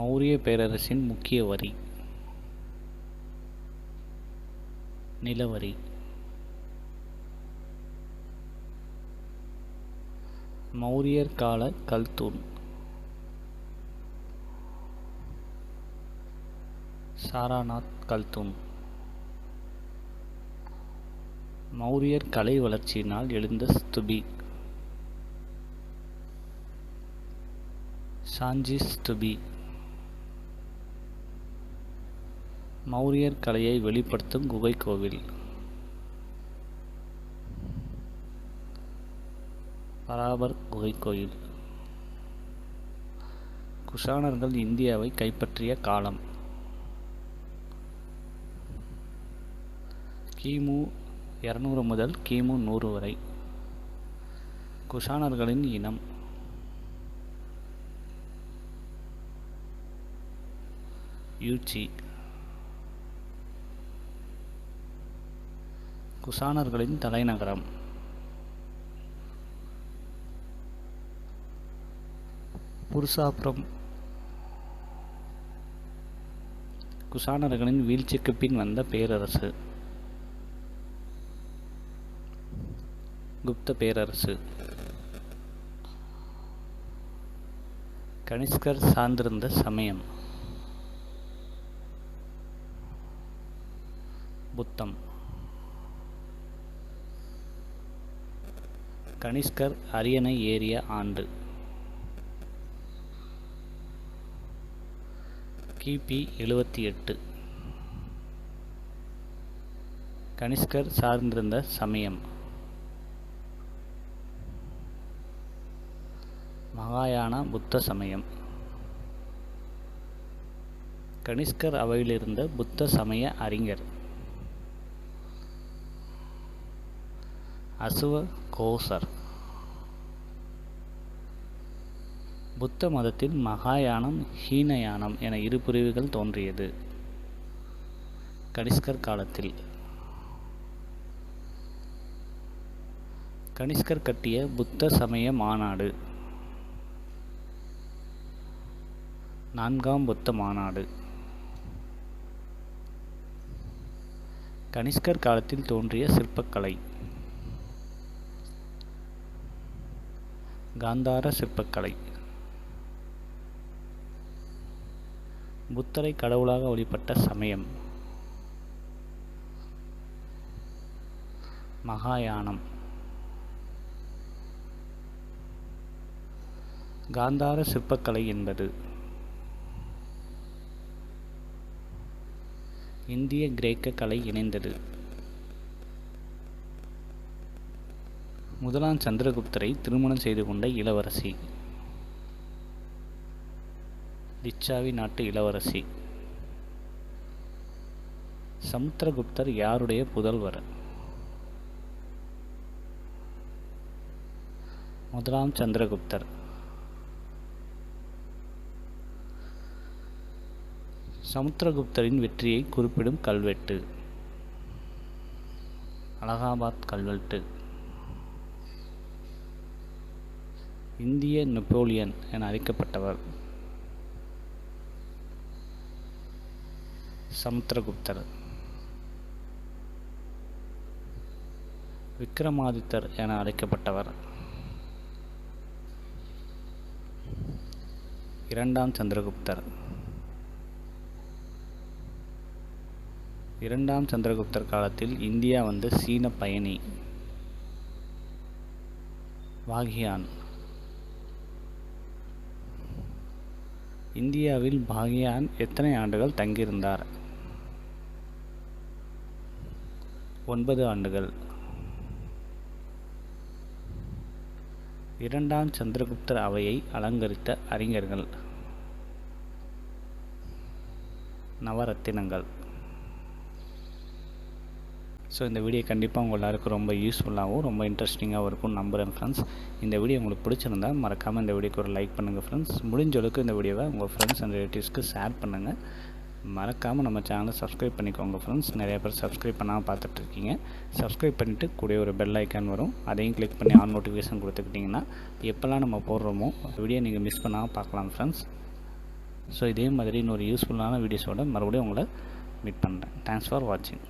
மௌரிய பேரரசின் முக்கிய வரி நிலவரி. மௌரியர் கால கல்தூண். சாராநாத் கல்தூண். மௌரியர் கலை வளர்ச்சியினால் எழுந்த ஸ்துபி சாஞ்சி ஸ்துபி. மௌரியர் கலையை வெளிப்படுத்தும் குகை கோவில் பராபர் குகை கோயில். குஷாணர்கள் இந்தியாவை கைப்பற்றிய காலம் கிமு 200 முதல் கிமு 100 வரை. குஷாணர்களின் இனம் யூச்சி. குஷாணர்களின் தலைநகரம் புருஷாபுரம். குஷாணர்களின் வீழ்ச்சிக்கு பின் வந்த பேரரசு குப்த பேரரசு. கனிஷ்கர் சார்ந்திருந்த சமயம் புத்தம். கனிஷ்கர் அரியணை ஏறிய ஆண்டு கிபி 78. கனிஷ்கர் சார்ந்திருந்த சமயம் மகாயான புத்த சமயம். கனிஷ்கர் அவையிலிருந்த புத்த சமய அறிஞர் அசுவ கோசர். புத்த மதத்தில் மகாயானம் ஹீனயானம் என இரு பிரிவுகள் தோன்றியது கனிஷ்கர் காலத்தில். கனிஷ்கர் கட்டிய புத்த சமய மாநாடு 4ஆம் புத்த மாநாடு. கனிஷ்கர் காலத்தில் தோன்றிய சிற்பக்கலை காந்தார சிற்பக்கலை. புத்தரை கடவுளாக வழிபட்ட சமயம் மகாயானம். காந்தார சிற்பக்கலை என்பது இந்திய கிரேக்க கலை இணைந்தது. முதலாம் சந்திரகுப்தரை திருமணம் செய்து கொண்ட இளவரசி லிச்சாவி நாட்டு இளவரசி. சமுத்திரகுப்தர் யாருடைய புதல்வர்? முதலாம் சந்திரகுப்தர். சமுத்திரகுப்தரின் வெற்றியை குறிப்பிடும் கல்வெட்டு அலகாபாத் கல்வெட்டு. இந்திய நெப்போலியன் என அழைக்கப்பட்டவர் சமுத்திரகுப்தர். விக்ரமாதித்தர் என அழைக்கப்பட்டவர் 2ஆம் சந்திரகுப்தர். 2ஆம் சந்திரகுப்தர் காலத்தில் இந்தியா வந்த சீன பயணி வாகியான். இந்தியாவில் பாகியான் எத்தனை ஆண்டுகள் தங்கியிருந்தார்? 9 ஆண்டுகள். 2ஆம் சந்திரகுப்தர் அவையை அலங்கரித்த அறிஞர்கள் நவரத்தினங்கள். ஸோ இந்த வீடியோ கண்டிப்பாக உங்கள் எல்லாருக்கும் ரொம்ப யூஸ்ஃபுல்லாகவும் ரொம்ப இன்ட்ரெஸ்டிங்காகவும் இருக்கும்னு நம்புகிறேன் ஃப்ரெண்ட்ஸ். இந்த வீடியோ உங்களுக்கு பிடிச்சிருந்தா மறக்காமல் இந்த வீடியோக்கு ஒரு லைக் பண்ணுங்கள் ஃப்ரெண்ட்ஸ். முடிஞ்ச அளவுக்கு இந்த வீடியோவை உங்கள் ஃப்ரெண்ட்ஸ் அண்ட் ரிலேட்டிவ்ஸ்க்கு ஷேர் பண்ணுங்கள். மறக்காமல் நம்ம சேனலை சப்ஸ்கிரைப் பண்ணிக்கோங்க ஃப்ரெண்ட்ஸ். நிறைய பேர் சப்ஸ்கிரைப் பண்ணாமல் பார்த்துட்ருக்கீங்க. சப்ஸ்கிரைப் பண்ணிவிட்டு கூட ஒரு பெல் ஐக்கான் வரும், அதையும் கிளிக் பண்ணி ஆன் நோட்டிஃபிகேஷன் கொடுத்துக்கிட்டிங்கன்னா எப்போல்லாம் நம்ம போடுறோமோ வீடியோ நீங்கள் மிஸ் பண்ணாமல் பார்க்கலாம் ஃப்ரெண்ட்ஸ். ஸோ இதே மாதிரி இன்னொரு யூஸ்ஃபுல்லான வீடியோஸோட மறுபடியும் உங்களை மீட் பண்ணுறேன். தேங்க்ஸ் ஃபார் வாட்சிங்.